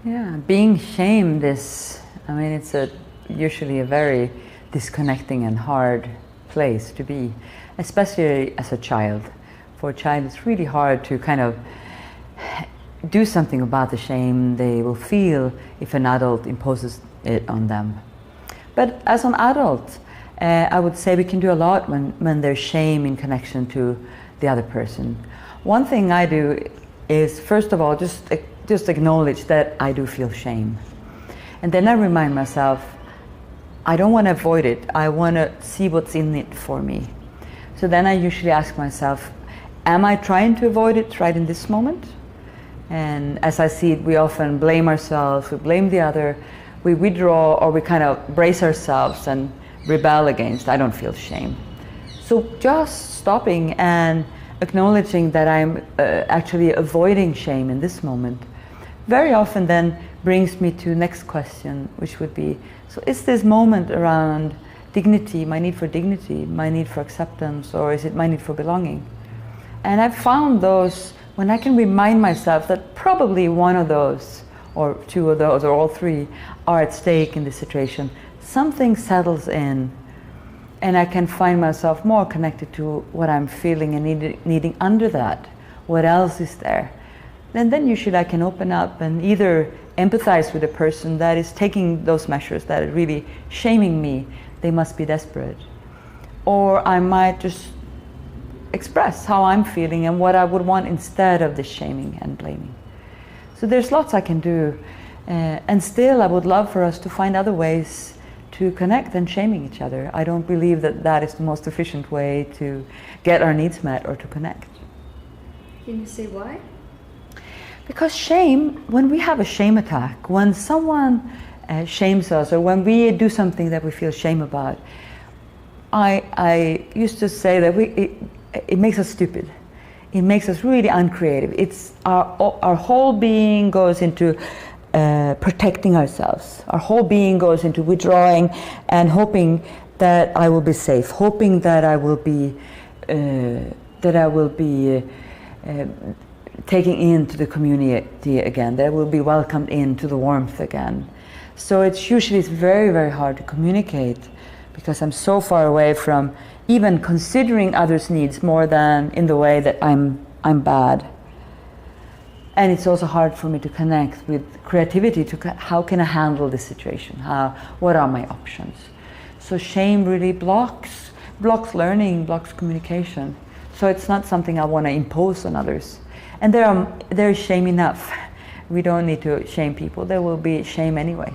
Yeah, being shamed is, I mean, it's usually a very disconnecting and hard place to be, especially as a child. For a child, it's really hard to kind of do something about the shame they will feel if an adult imposes it on them. But as an adult, I would say we can do a lot when there's shame in connection to the other person. One thing I do is, first of all, just acknowledge that I do feel shame. And then I remind myself, I don't want to avoid it. I want to see what's in it for me. So then I usually ask myself, am I trying to avoid it right in this moment? And as I see it, we often blame ourselves, we blame the other, we withdraw, or we kind of brace ourselves and rebel against, I don't feel shame. So just stopping and acknowledging that I'm actually avoiding shame in this moment very often then brings me to next question, which would be, so is this moment around dignity, my need for dignity, my need for acceptance, or is it my need for belonging? And I've found those, when I can remind myself that probably one of those, or two of those, or all three are at stake in this situation, something settles in, and I can find myself more connected to what I'm feeling and needing under that. What else is there? And then usually I can open up and either empathize with a person that is taking those measures that are really shaming me, they must be desperate. Or I might just express how I'm feeling and what I would want instead of the shaming and blaming. So there's lots I can do. And still I would love for us to find other ways to connect than shaming each other. I don't believe that that is the most efficient way to get our needs met or to connect. Can you say why? Because shame, when we have a shame attack, when someone shames us, or when we do something that we feel shame about, I used to say that it makes us stupid. It makes us really uncreative. It's our whole being goes into protecting ourselves. Our whole being goes into withdrawing and hoping that I will be safe, hoping that I will be taken into the community again, that I will be welcomed into the warmth again. So it's usually very, very hard to communicate because I'm so far away from even considering others' needs more than in the way that I'm bad. And it's also hard for me to connect with creativity to how can I handle this situation? What are my options? So shame really blocks learning, blocks communication. So it's not something I want to impose on others. And there is shame enough. We don't need to shame people. There will be shame anyway.